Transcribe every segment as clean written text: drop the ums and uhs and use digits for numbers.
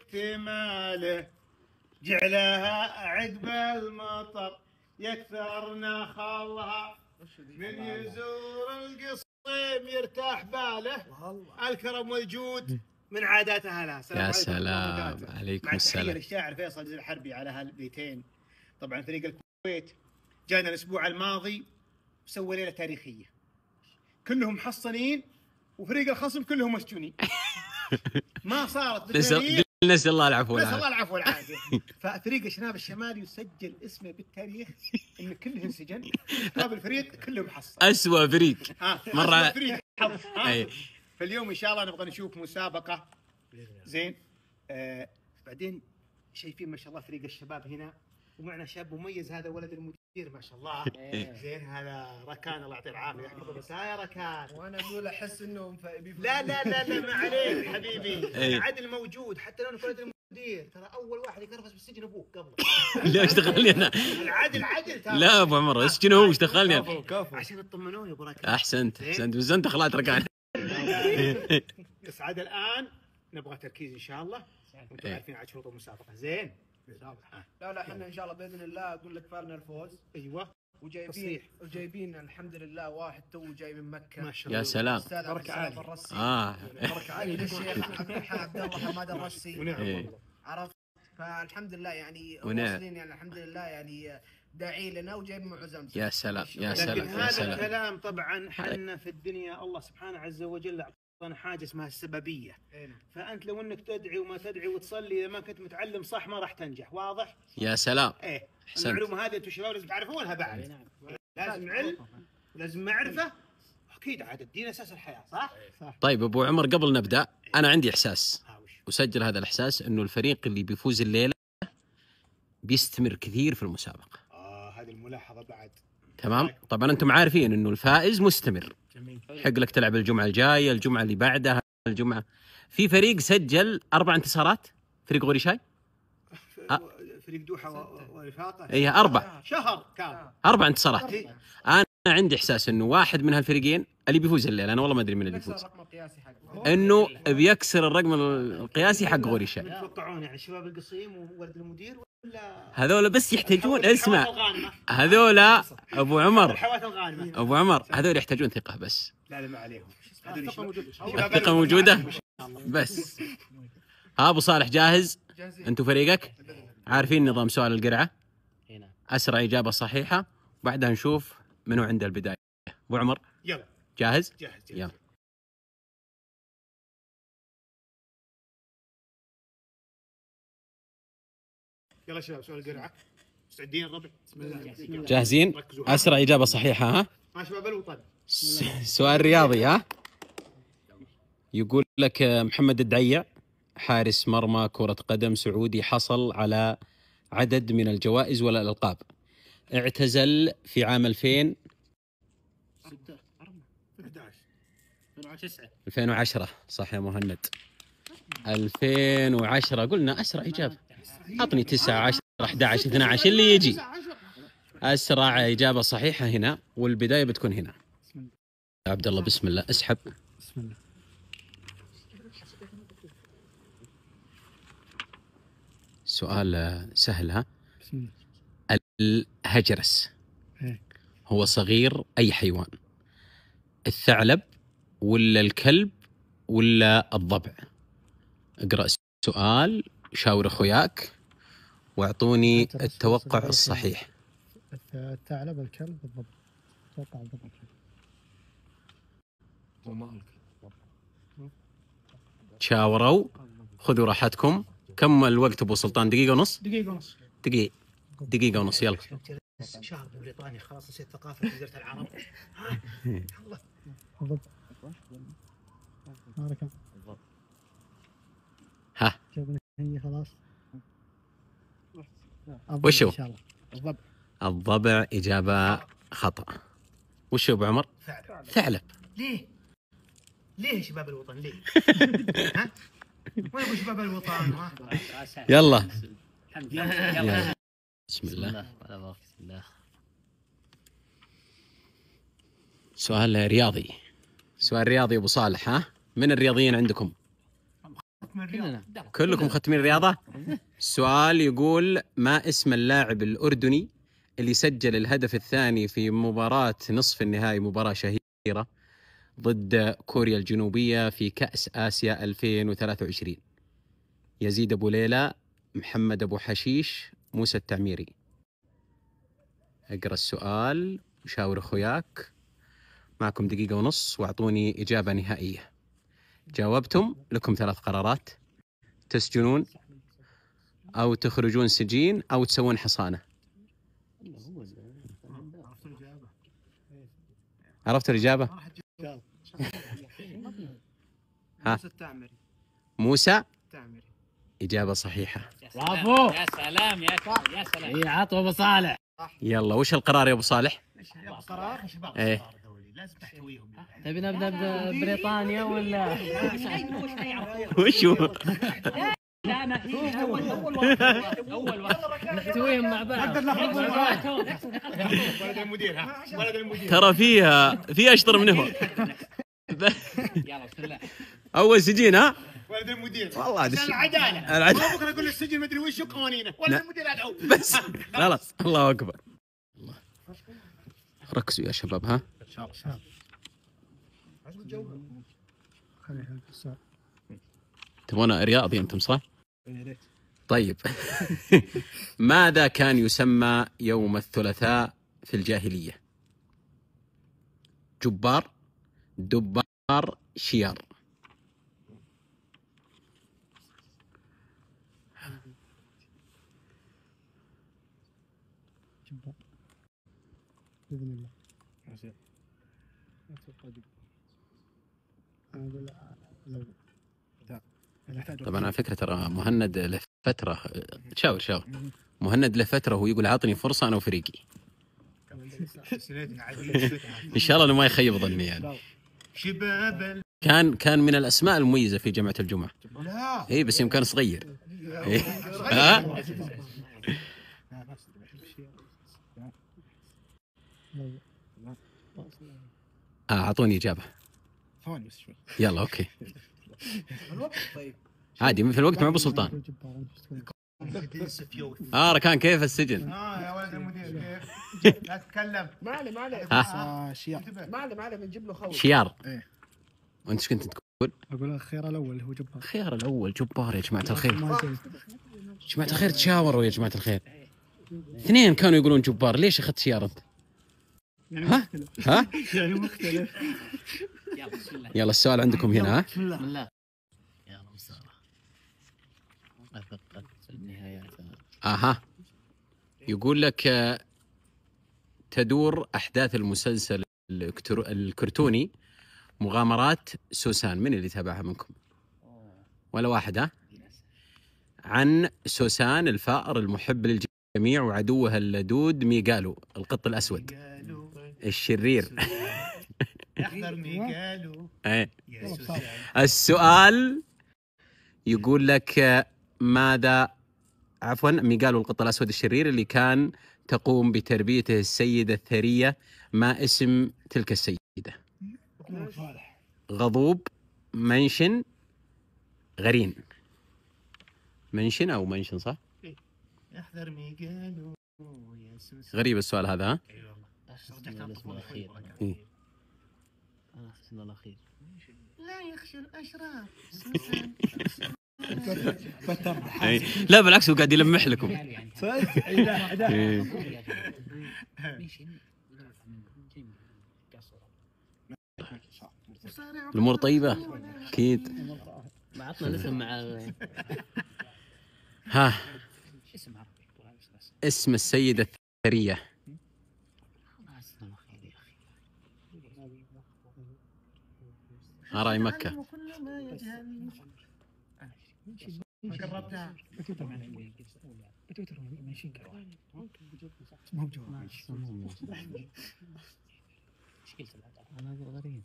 اكتماله جعلها عقب المطر يكثرنا خلها من يزور القصيم يرتاح باله الكرم والجود من عاداتها لا. يا سلام عليكم السلام. مع للشاعر فيصل الحربي على هالبيتين. طبعا فريق الكويت جانا الاسبوع الماضي وسوى ليله تاريخيه، كلهم محصنين وفريق الخصم كلهم مسجونين. ما صارت بالتاريخ. نسأل الله العفو والعافية. نسأل الله العفو والعافية. ففريق الشناب الشمالي يسجل اسمه بالتاريخ إن كله انسجن، كتاب الفريق كله محصن. أسوأ فريق. مرة أسوأ فريق. فاليوم إن شاء الله نبغى نشوف مسابقة زين. بعدين شايفين ما شاء الله فريق الشباب هنا ومعنا شاب مميز، هذا ولد المدير ما شاء الله. زين هذا ركان الله يعطيه العافيه يحفظه. بس يا ركان وانا اقول احس انه لا لا لا لا ما عليك حبيبي. عدل موجود حتى لو ولد المدير، ترى اول واحد يقرفس بالسجن ابوك قبل. لا ايش دخلني انا؟ العدل ترى. لا ابو عمر اسجن هو، ايش دخلني انا؟ عشان تطمنوني ابو ركان. احسنت بس انت خلعت ركان. بس عاد الان نبغى تركيز ان شاء الله. انتم عارفين عاد شروط المسابقه زين. لا احنا ان شاء الله باذن الله اقول لك فارنا الفوز. ايوه وجايبين الحمد لله واحد تو جاي من مكه ما شاء الله. يا سلام. بركه عالي. بركه عالي للشيخ عبد الله حماد الرسي. ونعم عرفت. فالحمد لله يعني واصلين يعني الحمد لله يعني داعي لنا وجايب معه زمزم. يا سلام يا سلام. لكن هذا الكلام طبعا حنا في الدنيا الله سبحانه عز وجل أعطانا حاجة اسمها السببية. فأنت لو أنك تدعي وما تدعي وتصلي إذا ما كنت متعلم صح ما راح تنجح. واضح؟ يا سلام. المعلومة هذه أنتم شباب لازم تعرفونها بعد. لازم علم ولازم معرفة. أكيد عاد الدين أساس الحياة صح؟ طيب أبو عمر قبل نبدأ أنا عندي إحساس وسجل هذا الإحساس إنه الفريق اللي بيفوز الليلة بيستمر كثير في المسابقة. هذه الملاحظة بعد. تمام. طبعا أنتم عارفين إنه الفائز مستمر. حق لك تلعب الجمعة الجاية، الجمعة اللي بعدها، الجمعة. في فريق سجل 4 انتصارات، فريق غوريشاي. فريق دوحة ورفاقه. اي 4 شهر كان 4 انتصارات. انا عندي احساس انه واحد من هالفريقين اللي بيفوز الليله، انا والله ما ادري من اللي بيفوز، انه بيكسر الرقم القياسي حق غوريشاي. تتوقعون يعني شباب القصيم وولد المدير ولا هذول بس يحتاجون اسمع هذول ابو عمر ابو عمر هذول يحتاجون ثقه بس. لا ما عليهم. الثقه موجوده بس. ها ابو صالح جاهز؟ انتم فريقك عارفين نظام سؤال القرعه؟ اسرع اجابه صحيحه وبعدها نشوف منو عنده البدايه. ابو عمر يلا جاهز؟ جاهز. يلا يلا شباب سؤال القرعه مستعدين الربع؟ بسم الله. جاهزين؟ اسرع اجابه صحيحه. ها شباب الوطن. سؤال رياضي. ها يقول لك محمد الدعيع حارس مرمى كرة قدم سعودي حصل على عدد من الجوائز والألقاب، اعتزل في عام 2010. صح يا مهند. 2010 قلنا أسرع إجابة. أعطني 9 10 11 12 اللي يجي. أسرع إجابة صحيحة هنا والبداية بتكون هنا. عبد الله بسم الله اسحب. بسم الله. سؤال سهل. ها الهجرس هو صغير أي حيوان؟ الثعلب ولا الكلب ولا الضبع؟ اقرأ السؤال شاور أخوياك واعطوني التوقع الصحيح. الثعلب الكلب الضبع. توقع الضبع. تشاوروا خذوا راحتكم. كم الوقت ابو سلطان؟ دقيقة ونص. دقيقة ونص. يلا. شهر ببريطانيا خلاص نسيت ثقافة جزيرة العرب. ها هي خلاص. وشو؟ الضبع إجابة خطأ. وشو أبو عمر؟ ثعلب. ليه شباب الوطن ليه؟ ها؟ وين ابو شباب الوطن؟ يلا. بسم الله. سؤال رياضي. ابو صالح. ها من الرياضيين عندكم؟ ختم الرياض. كلكم ختمين رياضة. السؤال يقول: ما اسم اللاعب الأردني اللي سجل الهدف الثاني في مباراة نصف النهائي، مباراة شهيرة ضد كوريا الجنوبية في كأس آسيا 2023؟ يزيد أبو ليلى، محمد أبو حشيش، موسى التعميري. اقرأ السؤال وشاور أخوياك. معكم دقيقة ونص واعطوني إجابة نهائية. جاوبتم لكم 3 قرارات: تسجنون، أو تخرجون سجين، أو تسوون حصانة. عرفت الإجابة؟ ها؟ موسى التعمري. موسى التعمري. إجابة صحيحة. برافو. يا سلام يا سلام. اي عطوا ابو صالح. يلا وش القرار يا أبو صالح؟ قرار شباب. إيه. لازم تحتويهم. تبي نبدا ببريطانيا ولا وش هو؟ لا انا اول واحد نحتويهم مع بعض. ولد المدير، ها ولد المدير. ترى في أشطر من هو. يلا بسم الله. أول سجين، ها؟ ولد المدير والله عشان العداله. العدالة. بكره اقول السجن مدري وش قوانينه. ولد لا. المدير ادعو. بس خلاص. الله أكبر. الله. ركزوا يا شباب، ها؟ خليها السؤال. تبغون رياضي أنتم صح؟ طيب. ماذا كان يسمى يوم الثلاثاء في الجاهلية؟ جبار، دبار، شيار. جبار. بإذن الله. أنا أقول لو طبعا على فكرة ترى مهند له فترة، شاور مهند له فترة وهو يقول عاطني فرصة أنا وفريقي. إن شاء الله إنه ما يخيب ظني يعني. شباب كان من الأسماء المميزة في جامعة الجمعة. لا إيه بس يوم كان صغير. إيه. ها؟ أعطوني إجابة. ثواني بس شوي. يلا أوكي. الوقت طيب. عادي في الوقت مع أبو سلطان. ركان كيف السجن؟ يا ولد المدير كيف؟ لا تتكلم. ما عليه ما عليه بنجيب له خوي. شيار. إيه. وأنت ايش كنت تقول؟ أقول الخيار الأول هو جبار. الخيار الأول جبار يا جماعة الخير. ما زين. جماعة الخير تشاوروا يا جماعة الخير. 2 كانوا يقولون جبار، ليش أخذت شيار أنت؟ ها؟ يعني مختلف. يلا بسم الله. يلا السؤال عندكم هنا. ها؟ بسم الله. يا رب سارة. أثقل في النهايات. أها. يقول لك تدور أحداث المسلسل الكرتوني مغامرات سوسان. من اللي تابعها منكم؟ ولا واحد؟ ها؟ عن سوسان الفأر المحب للجميع وعدوها اللدود ميغالو القط الأسود الشرير. يحضر ميغالو. إيه. يا سوسان. السؤال يقول لك ميغالو القط الأسود الشرير اللي كان تقوم بتربيته السيدة الثرية، ما اسم تلك السيدة؟ غضوب، منشن، غرين. منشن أو منشن صح؟ يحضر ميغالو يا سوسان. غريب السؤال هذا. ها؟ اي والله. أخذنا الاسم الأخير. إيه. أنا أخذنا الأخير. لا يخشى الاشرار سوسان. لا بالعكس هو قاعد يلمح لكم. إيه. الأمور طيبة أكيد. ما عطنا الاسم مع ها، اسم عربي. اسم السيدة الثرية. أخذنا الأخير يا أخي. راي مكة. قربتها. أنا أقول غريب.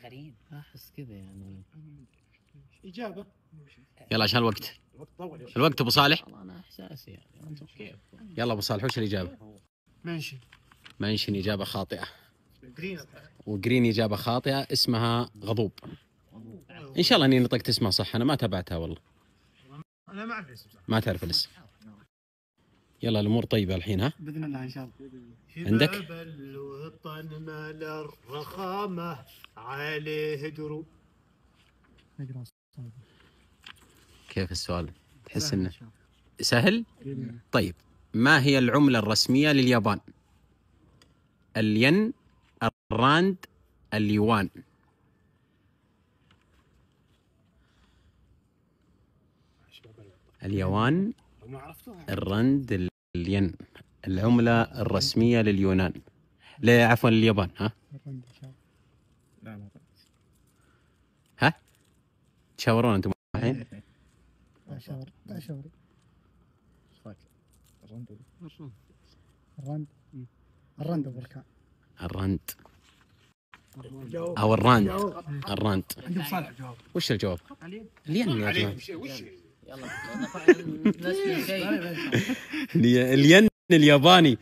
غريب. أحس كذا يعني. اجابه. يلا عشان الوقت أبو صالح. والله أنا إحساسي يعني. أنتم كيف؟ يلا أبو صالح وش الإجابة؟ منشن إجابة خاطئة. جرين. وجرين إجابة خاطئة. اسمها غضوب. ان شاء الله اني نطقت اسمها صح، انا ما تابعتها والله. انا ما اعرف الاسم. ما تعرف الاسم. يلا الامور طيبه الحين ها. باذن الله ان شاء الله. عندك؟ شباب الوطن مال الرخامه عليه دروب. نقرا الصوت. كيف السؤال؟ تحس انه سهل؟ طيب ما هي العمله الرسميه لليابان؟ الين، الراند، اليوان. اليوان، الرند، الين. العملة الرسمية لليونان، لا عفوا لليابان. ها؟ ها؟ تشاورون انتم الحين؟ اشاور. الرند بركان. الرند او الراند. الراند. عندي صالح جواب. وش الجواب؟ الين يا جماعة. يلا نسمع شيء. الين الياباني.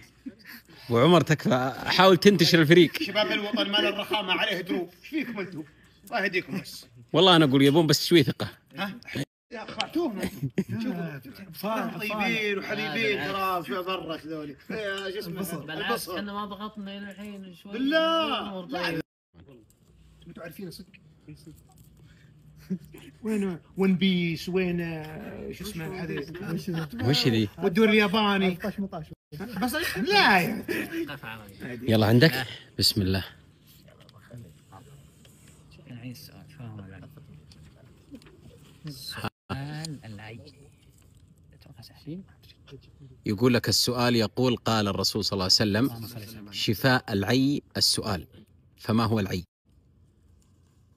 وعمر تكفى، حاول تنتشر الفريق. شباب الوطن مال الرخامه عليه دروب. ايش فيكم انتم؟ الله يهديكم بس. والله انا اقول يبون بس شوي ثقة. ها؟ يا اخواتهم طيبين وحبيبين ترى في برا ذولي. شو اسمه؟ بالعكس احنا ما ضغطنا الى الحين شوي. بالله. طيب. انتم عارفين صدق. وين ون بيس؟ وين شو اسمه هذا؟ وش ذي؟ والدوري الياباني 18 بس لا يعني. يلا عندك؟ بسم الله. نعيد السؤال. فاهم ولا لا؟ سؤال العي. اتوقع سهلين. يقول لك السؤال يقول قال الرسول صلى الله عليه وسلم شفاء العي السؤال، فما هو العي؟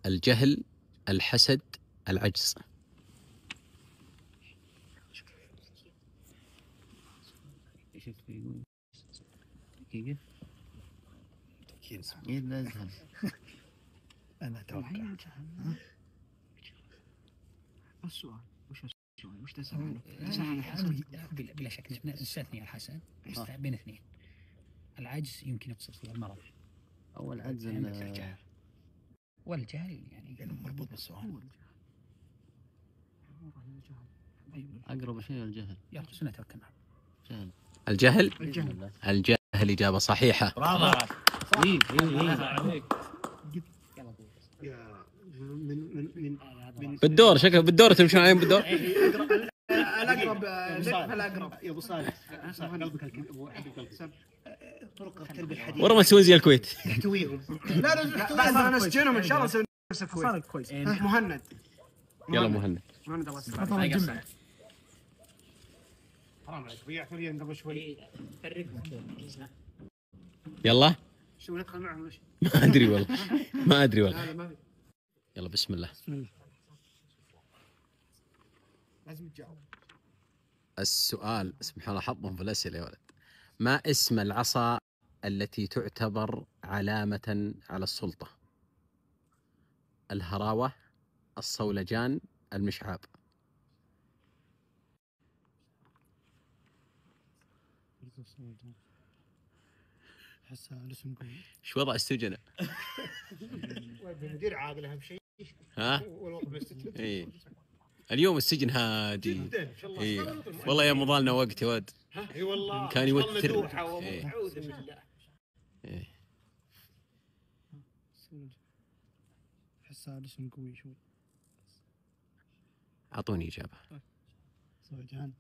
الجهل، الحسد، العجز. شوف يقول دقيقة. أكيد لازم. انا اتوقع. السؤال وش تسأل عنه؟ بلا شك نستثني الحسن بين اثنين. العجز يمكن يقصد فيه المرض أو العجز الجهل والجهل يعني مربوط بالسؤال. أقرب شيء الجهل. يلا سنتوكل معه. جهل. الجهل؟ الجهل. الجهل إجابة صحيحة. برافو. بالدور شكله بالدور تمشون عليهم بالدور. الاقرب الاقرب يا ابو صالح قلبك ابو حبيب قلبي. طرق الكلب الحديد ورا ما تسوون زي الكويت. تحتويهم. لا بعد ما نسجنهم ان شاء الله نسوي نفس الكويت. كويس. مهند. يلا مهند. مهند الله يسلمك. مثلا الجمعة. حرام عليك ضيعت مليون قبل شوي. يلا شو ندخل معهم وش؟ ما أدري والله. ما أدري والله. يلا بسم الله. لازم تجاوب. السؤال سبحان الله حظهم في الأسئلة يا ولد. ما اسم العصا التي تعتبر علامة على السلطة؟ الهراوة، الصولجان، المشعاب. احس الاسم قوي. ايش وضع السجن؟ المدير عاقل اهم شيء. ها؟ والوضع مستتب. اي اليوم السجن هادي. جدا ان شاء الله. اي والله يا مضالنا وقت يا ود. اي والله. كان يوتر. دوحة إيه. وأعوذ بالله. إيه. احس الاسم قوي شوي. اعطوني اجابه. صوجان.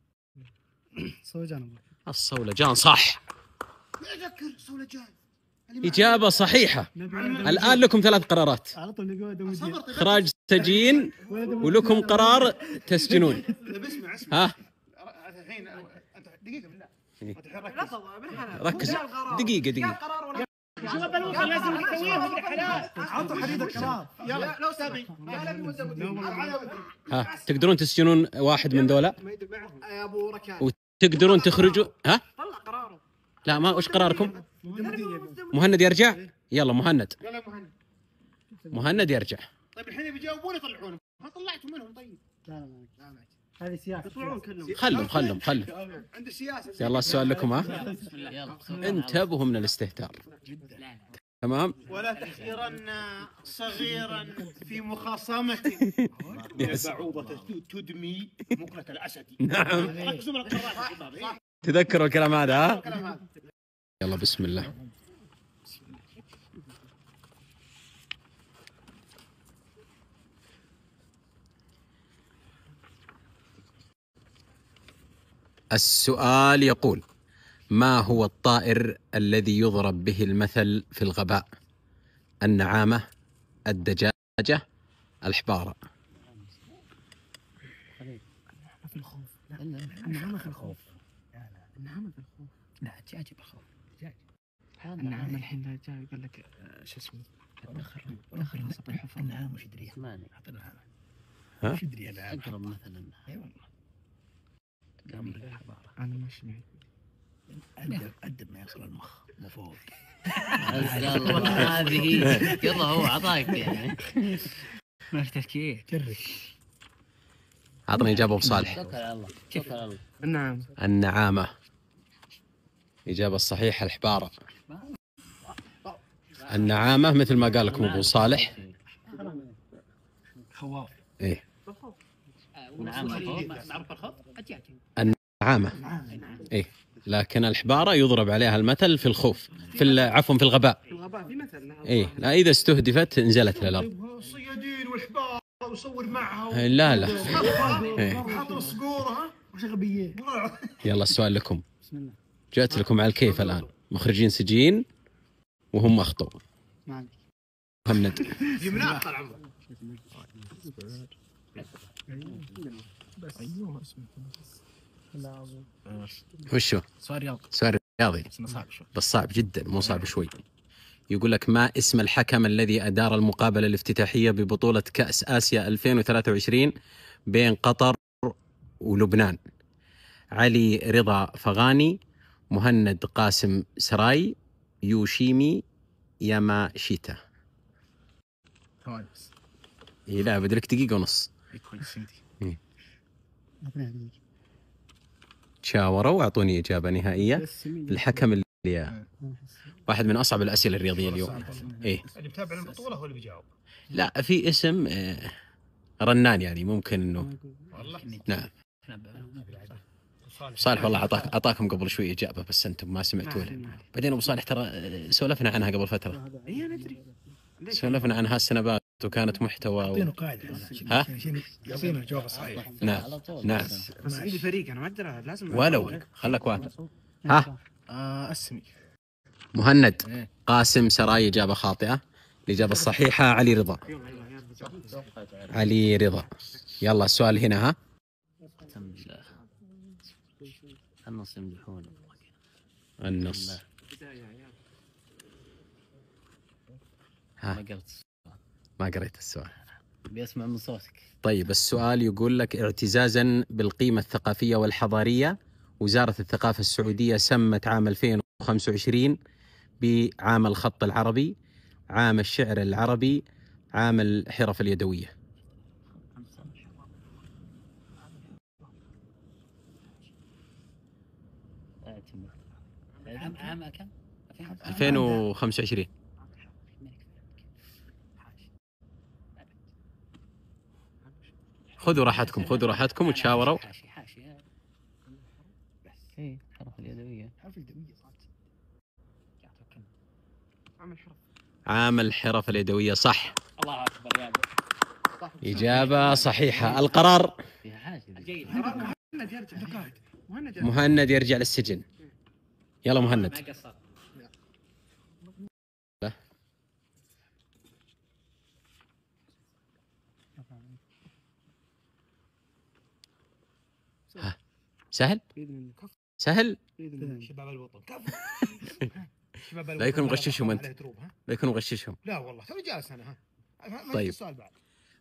صوجان. الصولجان صح. ذكر صولجان. اجابه صحيحه. الان لكم 3 قرارات: على طول نقعد اخراج سجين، ولكم قرار تسجنون. اسمع ها الحين انت دقيقه بالله. ركز دقيقه. شباب الوطن لازم نسويهم بالحلال. عطوا حديد القرار. يلا لو سابي. ها تقدرون تسجنون واحد من دولة، يا ابو ركان وتقدرون تخرجوا. ها طلع قراره. لا ما وش قراركم؟ مهند يرجع. يلا مهند. يلا مهند. مهند يرجع. طيب الحين بيجاوبون يطلعونهم. ما طلعتوا منهم طيب. لا هذه سياسة. يطلعون كلهم. خلهم عند السياسه. يلا السؤال لكم. ها يلا انتبهوا من الاستهتار. تمام. ولا تحقرن صغيرا في مخاصمة البعوضة تدمي مقلة الأسد. نعم. ركزوا من القراءة يا شباب. تذكروا الكلام هذا ها؟ الكلام هذا. يلا بسم الله. السؤال يقول: ما هو الطائر الذي يضرب به المثل في الغباء؟ النعامة، الدجاجة، الحبارة. في الخوف. لا النعامة في الخوف. النعامة في الخوف. لا الدجاج بالخوف. دجاج. النعامة الحين لا جاي يقول لك شو اسمه. دخل وسط الحفر. النعام وش يدري؟ ثمانية. ها؟ وش يدري النعام؟ أقرب مثلا. اي والله. قام بالحبارة. أنا مش معي. أدب ما يصل المخ مو فوق. يلا هذه يلا هو عطاك يعني. ما في تفكير. جرب. أعطني إجابة أبو صالح. توكل على الله. توكل على الله. النعم. النعامة. إجابة الصحيحة الحبارة. النعامة مثل ما قال لكم أبو صالح. خواف. إيه. نعم. معروف الخوف. الدجاج. النعامة. إيه. لكن الحبارة يضرب عليها المثل في الخوف، عفوا في الغباء. في الغباء في مثل. إيه. لا إذا استهدفت نزلت للأرض. الصيادين والحبار وصور معها. لا لا. إيه. حاط الصقور ها. وش غبية؟ يلا السؤال لكم. جاءت لكم على الكيف الآن. مخرجين سجين وهم أخطأوا. مهند. يمنع طال عمرك. وشو؟ سؤال رياضي. سؤال رياضي بس صعب شوي. بس صعب جدا مو صعب شوي. يقول لك: ما اسم الحكم الذي أدار المقابلة الافتتاحية ببطولة كأس آسيا 2023 بين قطر ولبنان؟ علي رضا فغاني، مهند قاسم سراي، يوشيمي ياماشيتا. ثواني بس. إيه لا بدلك دقيقة ونص. كويس انت. تشاوروا واعطوني إجابة نهائية. الحكم اللي واحد من أصعب الأسئلة الرياضية اليوم. إيه. اللي متابع البطولة هو اللي بيجاوب. لا في اسم رنان يعني ممكن إنه. والله. نعم. صالح والله أعطاكم قبل شوي إجابة بس أنتم ما سمعتوا له. بعدين أبو صالح ترى سولفنا عنها قبل فترة. اي انا ادري. سولفنا عنها السنبات وكانت محتوى اعطينا قاعدة. ها؟ يعطينا الجواب الصحيح. نعم نعم. بس عندي فريق انا ما اقدر لازم. ولو خلك واحد. ها؟ اسمي. مهند قاسم سراي إجابة خاطئة. الإجابة الصحيحة علي رضا. علي رضا. يلا السؤال هنا. ها؟ النص يمدحون. النص. ها؟ ما قريت السؤال. بيسمع من صوتك. طيب السؤال يقول لك: اعتزازا بالقيمة الثقافية والحضارية، وزارة الثقافة السعودية سمت عام 2025 بعام الخط العربي، عام الشعر العربي، عام الحرف اليدوية. عام كم؟ 2025. خذوا راحتكم وتشاوروا. حاشي. ايه الحرف اليدوية. عام الحرف اليدوية صح. الله اكبر يا إجابة صحيحة. القرار فيها حاشي. جيد. مهند يرجع للسجن. يلا مهند. ما قصر. لا. ها. سهل سهل. شباب الوطن. لا يكون مغششهم أنت. لا يكون مغششهم. لا والله ترى جالس انا. ها. طيب. السؤال بعد.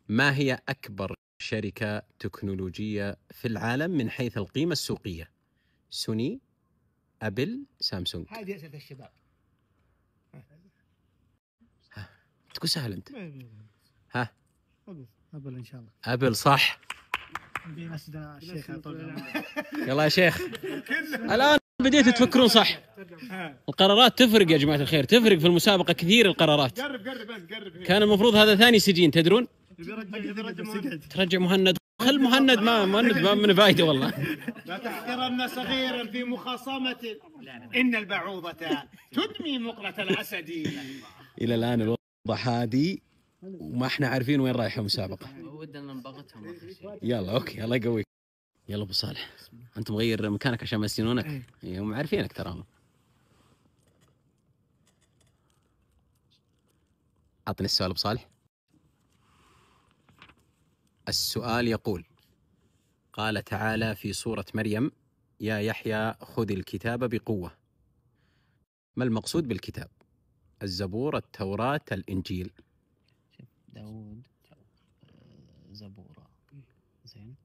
ما هي أكبر شركة تكنولوجية في العالم من حيث القيمة السوقية؟ سوني، أبل، سامسونج. هذه أسئلة الشباب. تقول سهل أنت. ها. أبل إن شاء الله. أبل صح. بيمسدنا الشيخ. يلا يا شيخ الآن بديتوا تفكرون صح. القرارات تفرق يا جماعة الخير، تفرق في المسابقة كثير القرارات. قرب كان المفروض هذا ثاني سجين تدرون. ترجع مهند، خل مهند ما من فايدة والله. لا تحقرن صغيرا في مخاصمة، إن البعوضة تدمي مقلة الأسد. إلى الآن الوضع هادي وما احنا عارفين وين رايحة المسابقة. ودنا نبغتهم آخر شيء. يلا اوكي الله يقويك. يلا ابو صالح انت مغير مكانك عشان ما يسجنونك. هم عارفينك تراهم. اعطني السؤال ابو صالح. السؤال يقول: قال تعالى في سورة مريم: يا يحيى خذ الكتاب بقوة. ما المقصود بالكتاب؟ الزبور، التوراة، الإنجيل؟ داود زبورة، زين.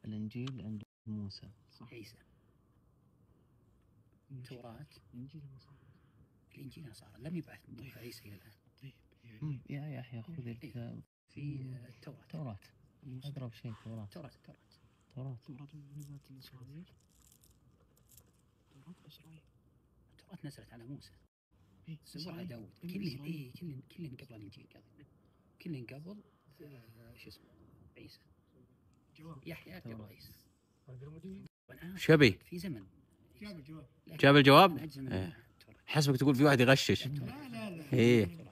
الإنجيل عند موسى، عيسى. التوراة، الإنجيل نصارى، لم يبعث من روح عيسى إلى الآن. يا يحيى خذ الكتاب في التوراة. توراة، أقرب شيء توراة. توراة نزلت على موسى. الزبور على داود. كلهم قبل الإنجيل، كلهم قبل شو اسمه عيسى. يحيى قبل عيسى. شبي في زمن جاب الجواب. أجزم حسبك تقول في واحد يغشش. ايه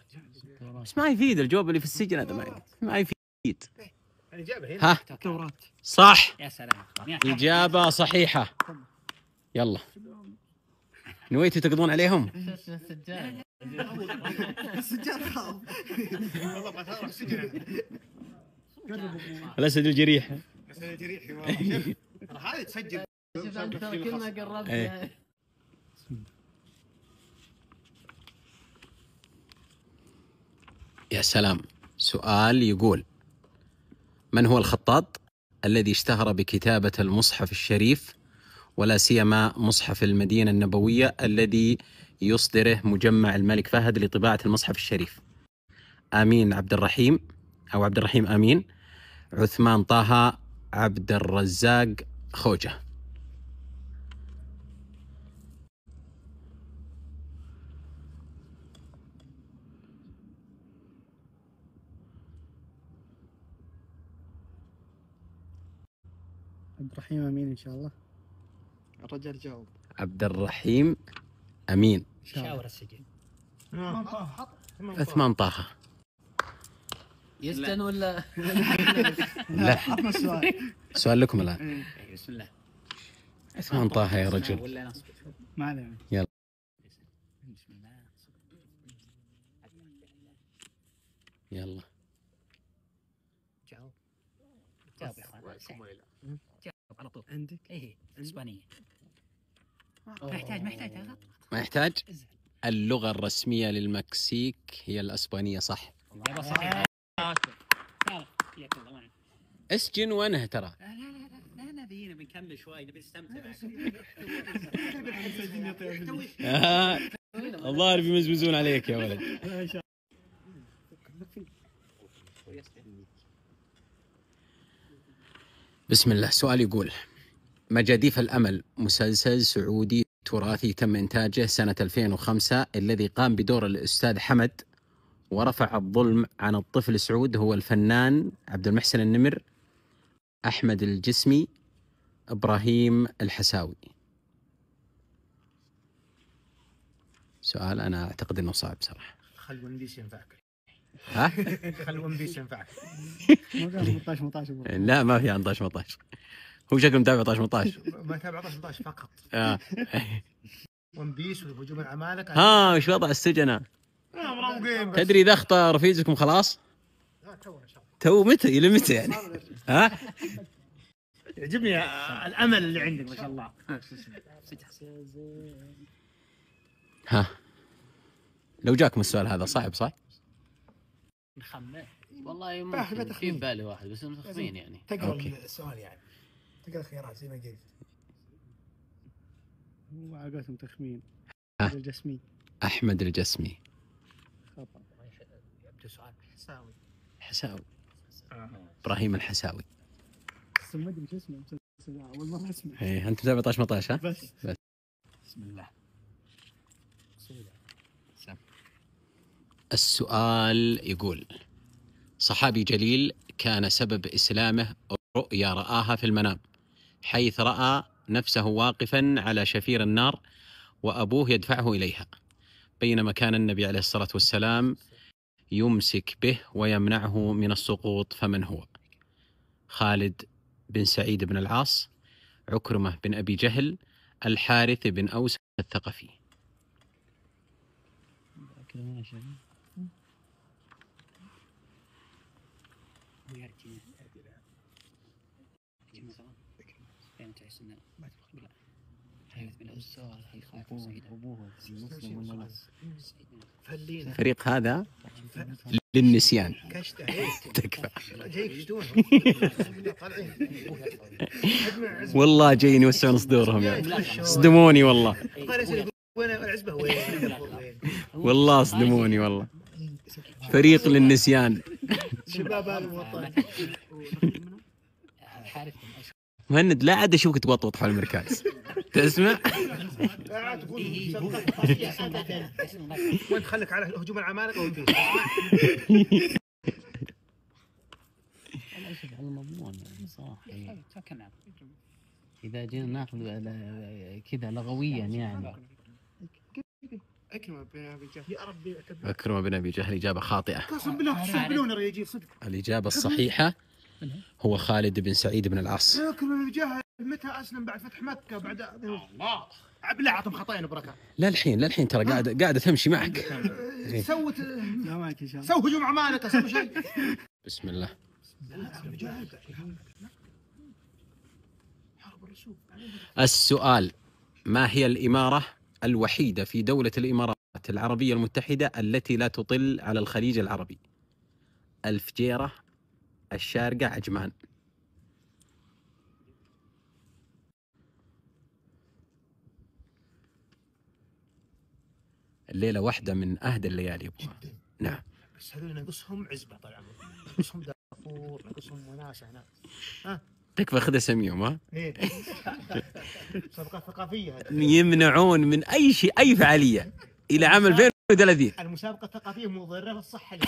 بس ما يفيد الجواب اللي في السجن هذا، ما يفيد. ها توراة. صح، يا سلام. إجابة صحيحة. يلا نويتوا تقضون عليهم؟ السجاد السجاد خاف. والله ما تروح سجن. الأسد الجريح. ترى هذه تسجل. كلنا قربنا. إيه. يا سلام. سؤال يقول: من هو الخطاط الذي اشتهر بكتابة المصحف الشريف، ولا سيما مصحف المدينة النبوية الذي يصدره مجمع الملك فهد لطباعة المصحف الشريف؟ آمين عبد الرحيم أو عبد الرحيم آمين، عثمان طه، عبد الرزاق خوجة. عبد الرحيم امين ان شاء الله. الرجال جاوب. عبد الرحيم أمين. شاور السجن. عثمان طه. يستن ولا لا عطنا السؤال. سؤال لكم الآن. بسم الله. عثمان طه يا رجل. ولا نصب. ما علينا. يلا بسم الله. يلا جاوب يا اخوان. جاوب على طول. عندك ايه اسبانيه. ما يحتاج ما يحتاج. اللغة الرسمية للمكسيك هي الأسبانية. صح. يابا صحيح. اسجن وانه ترى. لا نبينا بنكمل شوي، نبي نستمتع. الظاهر بيمزمزون عليك يا ولد. بسم الله. سؤال يقول: مجاديف الأمل مسلسل سعودي تراثي تم إنتاجه سنة 2005 الذي قام بدور الأستاذ حمد ورفع الظلم عن الطفل سعود هو الفنان عبد المحسن النمر، أحمد الجسمي، إبراهيم الحساوي. سؤال أنا أعتقد أنه صعب صراحة. خل ون بيس ينفعك. ها؟ خل ون بيس ينفعك. ما قال 18 لا ما في 18 هو شكله متابع 18. ما تابع 18 فقط. ون بيس وهجوم العمالقة. ها وش وضع السجنة؟ مروقين. تدري إذا أخطأ رفيقكم خلاص؟ تو متى إلى متى يعني؟ ها؟ يعجبني الامل اللي عندك ما شاء الله. ها لو جاكم السؤال هذا صعب صح؟ نخمن. والله ممكن في بالي واحد بس متخفين يعني. تقرا أوكي. السؤال يعني تقرا الخيارات زي ما قلت. هو عقلتهم تخمين. ها. الجسمي أحمد الجسمي. خطأ. يبدو سؤال حساوي. حساوي. إبراهيم الحساوي. بس ما ادري شو اسمه. اول مره اسمع. إيه أنت متابع 18 ها؟ بس بسم الله. السؤال يقول: صحابي جليل كان سبب إسلامه رؤيا رآها في المنام، حيث رأى نفسه واقفا على شفير النار وأبوه يدفعه إليها، بينما كان النبي عليه الصلاة والسلام يمسك به ويمنعه من السقوط. فمن هو؟ خالد بن سعيد بن العاص، عكرمة بن أبي جهل، الحارث بن أوس الثقفي. كذا ماشي. أبوه مسلم ولا لا؟ فلينا الفريق هذا للنسيان. كشته تكفى. جايك يشتون طالعين والله جايين يوسعون صدورهم يعني. صدموني والله. وين العزبه وين؟ والله صدموني والله. فريق للنسيان. شباب الوطن. مهند لا عاد اشوفك توطوط حول المركز. تسمع؟ وين تخليك على هجوم العمالقه وين على المضمون يعني صح. إذا جينا ناخذ كذا لغويا يعني. أكرمة بن أبي جهل. يا ربي عكرمة بن أبي جهل إجابة خاطئة. قسم بالله تستهبلون الرجال صدق. الإجابة الصحيحة هو خالد بن سعيد بن العاص. عكرمة بن جهل متى أسلم؟ بعد فتح مكة بعد الله. بالله أعطهم خطأين بركة. لا الحين ترى قاعدة تمشي معك. سوت لا معك إن شاء الله. سو هجوم عمالقة سووا شيء. بسم الله. السؤال: ما هي الإمارة الوحيدة في دولة الإمارات العربية المتحدة التي لا تطل على الخليج العربي؟ الفجيرة، الشارقة، عجمان. الليلة واحدة من أهدى الليالي يبغى. نعم. بس هذول نقصهم عزبة طال عمرك. نقصهم دافور، نقصهم وناسة هنا. ها؟ تكفى خذ اسميهم. ها؟ إيه. مسابقات ثقافية هذه. يمنعون من أي شيء، أي فعالية إلى عام 2030. المسابقة الثقافية مضرة للصحة.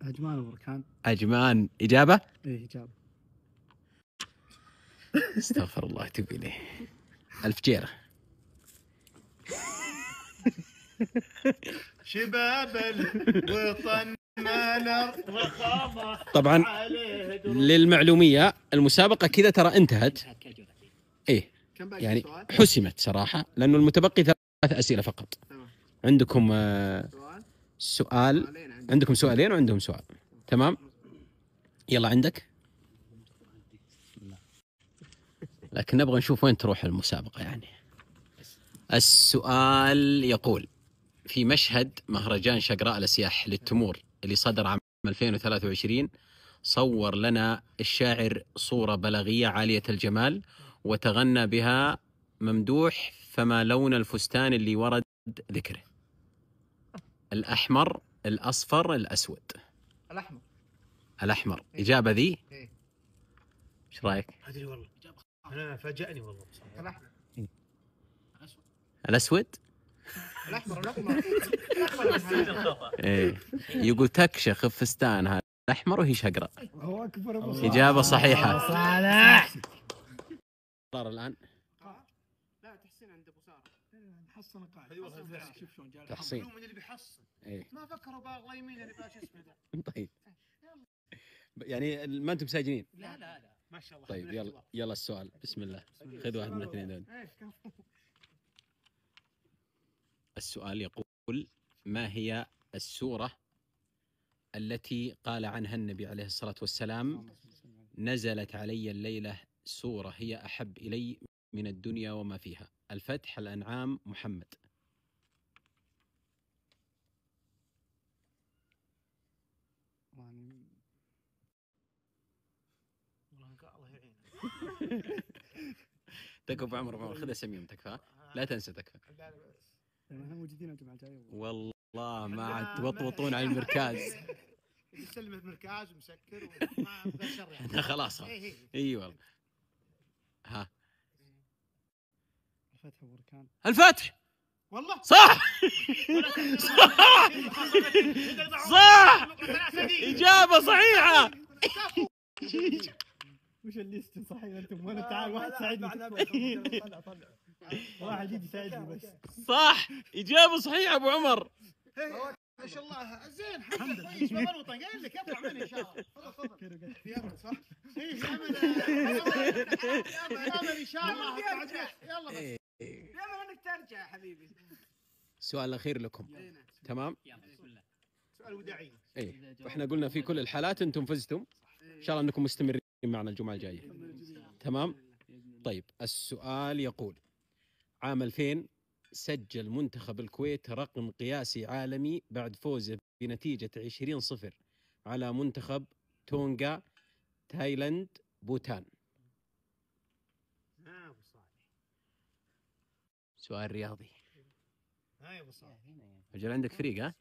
عجمان وبركان. عجمان إجابة؟ إيه إجابة. استغفر الله تبي ليه. الفجيرة. شباب الوطن مالر رخامة. طبعا للمعلومية المسابقة كذا ترى انتهت. إيه يعني حسمت صراحة، لأنه المتبقي 3 أسئلة فقط. عندكم سؤال، عندكم سؤالين وعندهم سؤال. تمام، يلا عندك. لكن نبغى نشوف وين تروح المسابقة يعني. السؤال يقول: في مشهد مهرجان شقراء الأسياح للتمور اللي صدر عام 2023 صور لنا الشاعر صورة بلاغية عالية الجمال وتغنى بها ممدوح: فما لون الفستان اللي ورد ذكره؟ الأحمر، الأصفر، الأسود. الأحمر. الأحمر إجابة ذي؟ إيش رأيك؟ أدري والله. أنا فاجأني والله. الأحمر. الأسود؟ الأحمر. إيه يقول تكشخ فستان هذا الأحمر وهي شقراء. الله أكبر أبو إجابة صحيحة. صالح. صار الآن لا تحسين عند أبو سارة. حصل قاعد. شوف شلون جاء. تحصين. من اللي بيحصل. إيه. ما فكروا باغ يمين اللي باش اسمه ده. طيب يعني ما أنتم ساجنين. لا ما شاء الله. طيب يلا السؤال. بسم الله. خذ واحد من الاثنين دول. السؤال يقول: ما هي السورة التي قال عنها النبي عليه الصلاة والسلام: نزلت علي الليلة سورة هي أحب إلي من الدنيا وما فيها؟ الفتح، الأنعام، محمد. تكفى عمر خذ اسميهم. تكفى لا تنسى. تكفى احنا موجودين يا جماعه جايين. والله ما عاد توطوطون على المركز. يسلم المركز ومسكر وما بقى شر يعني. خلاص. اي والله. ها الفتح وبركان. الفتح والله صح. صح. إجابة صحيحة. وش الليست صحيح انتم؟ وانا تعال واحد ساعدني. طلع واحد يجي يساعدني بس. صح، إجابة صحيحة أبو عمر. ما شاء الله زين. الحمد لله. شباب الوطن قال لك اطلع مني ان شاء الله. تفضل في امل صح؟ اي في امل. امل ان شاء الله. يلا بس في امل انك ترجع يا حبيبي. السؤال الأخير لكم. تمام. سؤال وداعي. إيه، وإحنا قلنا في كل الحالات أنتم فزتم. إن شاء الله أنكم مستمرين معنا الجمعة الجاية. تمام. طيب السؤال يقول: عام 2000 سجل منتخب الكويت رقم قياسي عالمي بعد فوزه بنتيجة 20-0 على منتخب تونغا، تايلاند، بوتان. ابو صالح. سؤال رياضي. يا ابو صالح. أجل عندك فريق ها؟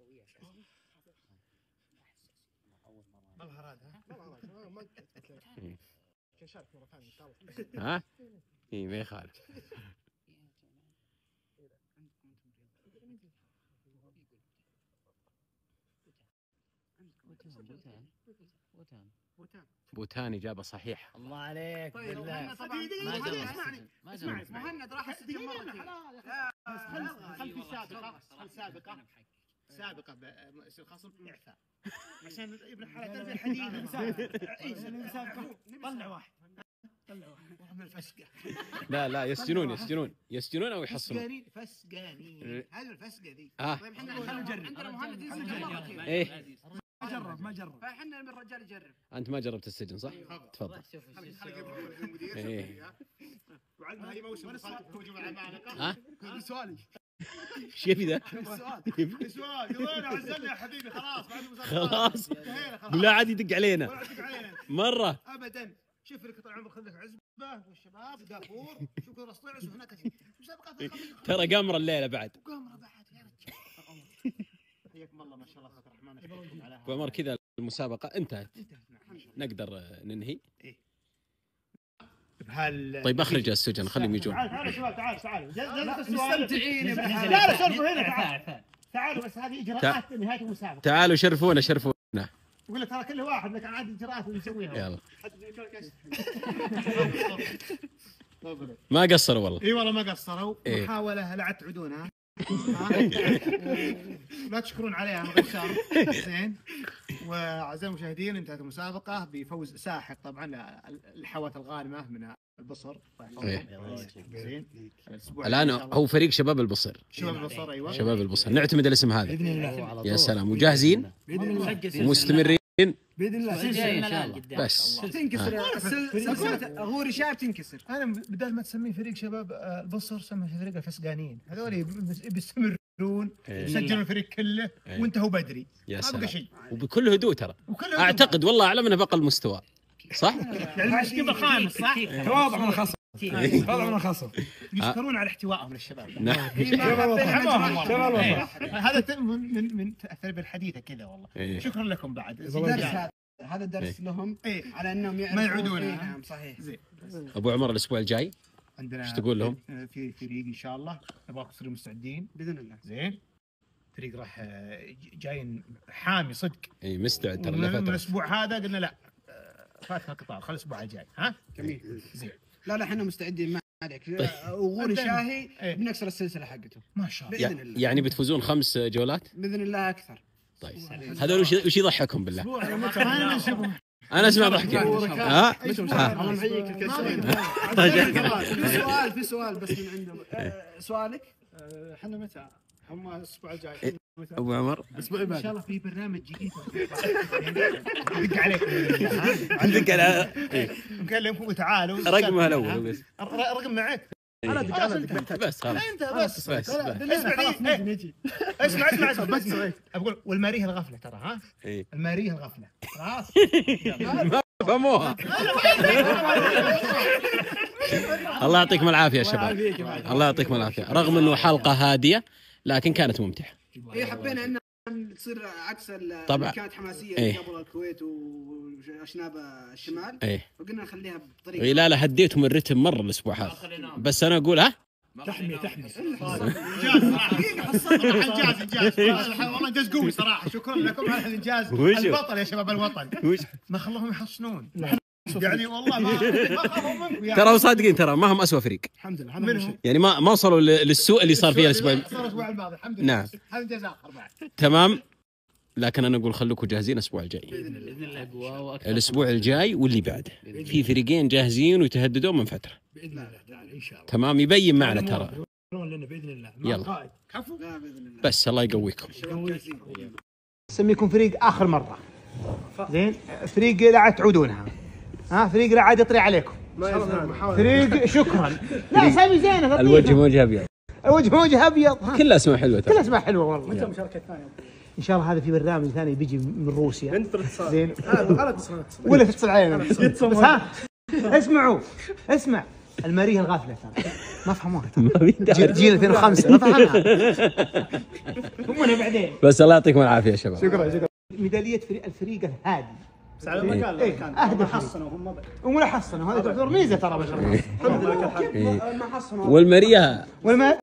مظهر هذا. ها؟ إيه ما يخالف. بوتان إجابة صحيحة. الله عليك طيب بالله. طبعا اسمعني مهند راح السجن مرتين. خل في سابقة. سابقة يصير خصم إعفاء عشان ابن حلال تنزل حديد. طلع واحد. من الفسقة. لا يسجنون أو يحصلون. فسقانين. هذا الفسقة ذي. طيب احنا عندنا مهند ينسجن مرتين. إيه ما جرب. فاحنا من الرجال يجرب. أنت ما جربت السجن صح؟ تفضل. إيه. وعندنا هاي موسم ها؟ سؤالي. إيش يبي ذا؟ سؤال يلا عزلنا يا حبيبي خلاص. خلاص. ولا عاد يدق علينا مرة. أبدا. شوف لك طال عمرك خذ لك عزبة والشباب دافور. شوف راس طلعس وهناك مسابقات الخميس. ترى قمر الليلة بعد. قمر بعد يا رجال. حياكم الله ما شاء الله خاطر الرحمن. اشكركم على أبو عمر كذا المسابقة انتهت. نقدر ننهي. طيب اخرج السجن خليهم يجون. تعالوا شباب تعالوا. مستمتعين. لا شرفوا هنا. تعالوا بس هذه اجراءات نهاية المسابقة. تعالوا شرفونا. يقول لك ترى كل واحد لك عاد اجراءات نسويها. يلا. ما قصروا والله. اي والله ما قصروا. إيه. محاولة لا تعودونها. لا تشكرون عليها مغشار. زين. واعزائي المشاهدين انتهت المسابقة بفوز ساحق طبعا الحوث الغانمة من البصر. زين. الآن هو فريق شباب البصر. شباب البصر ايوه. شباب البصر نعتمد الاسم هذا. يا سلام. وجاهزين ومستمرين باذن الله. بس تنكسر سلسلة غوري شاب تنكسر. انا بدل ما تسميه فريق شباب البصر سميه فريق الفسقانيين. هذول بيستمرون يسجلون الفريق كله وانتهوا بدري. يا ما بقى سلام. شيء. وبكل هدوء ترى. اعتقد والله اعلم انه بقى المستوى صح؟ يعني المشكله الخامس صح؟ تواضع من الخصم. تواضع من الخصم. يشكرون على احتوائهم للشباب. هذا من التربيه الحديثه كذا والله. شكرا لكم بعد. هذا درس لهم على انهم ما يعودون. نعم صحيح. زين. ابو عمر الاسبوع الجاي عندنا ايش تقول لهم؟ في فريق ان شاء الله نبغاكم تصيروا مستعدين باذن الله. زين. فريق راح جاي حامي صدق. اي مستعد ترى من لفتره. الاسبوع هذا قلنا لا فاتك القطار خلي الاسبوع الجاي. ها جميل. زين. لا احنا مستعدين ما عليك. وغوري شاهي بنكسر السلسله حقته ما شاء الله. باذن الله. يعني بتفوزون 5 جولات؟ باذن الله اكثر. طيب هذول وش يضحكهم بالله؟ انا اسمع ضحكي. ها؟ الله معيك في سؤال بس من عندهم. سؤالك؟ احنا متى؟ هم الاسبوع الجاي. ابو عمر ان شاء الله في برنامج جديد دق عليكم. عندك انا نكلمكم تعالوا. رقمها الاول بس. رقم معك. انا دق بس خلاص. انت بس اسمع بس اقول والماريه الغفله ترى. ها الماريه الغفله خلاص. فهموها. الله يعطيكم العافيه يا شباب. الله يعطيكم العافيه. رغم انه حلقه هاديه لكن كانت ممتعه. حبينا ان تصير عكس طبعا كانت حماسيه قبل الكويت واشناب الشمال. وقلنا نخليها بطريقه. لا هديتهم الرتم مره الاسبوع هذا. بس انا اقول تحمي انجاز صراحه. انجاز والله انجاز قوي صراحه. شكرا لكم على هذا الانجاز. البطل يا شباب الوطن. ما خلوهم يحصنون يعني والله ما خافوا منكم يعني. ترى صادقين، ترى ما هم اسوء فريق الحمد لله. منهم يعني ما وصلوا للسوء اللي صار فيها الاسبوع الماضي. الحمد لله. نعم هذا انجاز اخر بعد. تمام. لكن انا اقول خلوكم جاهزين الاسبوع الجاي. باذن الله. الاسبوع الجاي واللي بعده في فريقين جاهزين ويتهددون من فتره. باذن الله تعالى ان شاء الله. تمام. يبين معنا ترى. لنا باذن الله. يلا بس الله يقويكم. نسميكم فريق اخر مره. زين فريق لا عاد تعودونها. ها فريق لا عاد يطري عليكم. فريق شكرا. لا اسامي زينه. الوجه وجه ابيض. وجه ابيض. كل اسماء حلوه ترى. كل اسماء حلوه والله. متى المشاركه الثانيه؟ ان شاء الله هذا في برنامج ثاني بيجي من روسيا. انت اتصال. زين انا اتصل ولا تتصل علينا. بس ها اسمعوا اسمع. الماريه الغافله ترى ما فهموها ترى. جيل 2005 ما فهمها. همنا بعدين. بس الله يعطيكم العافيه يا شباب. شكرا. ميداليه الفريق الهادي. بس على المكان كان اهدى حصنوا هم ولا حصنوا. هذا تعتبر ميزه ترى ما شاء الله. الحمد لله. والماريه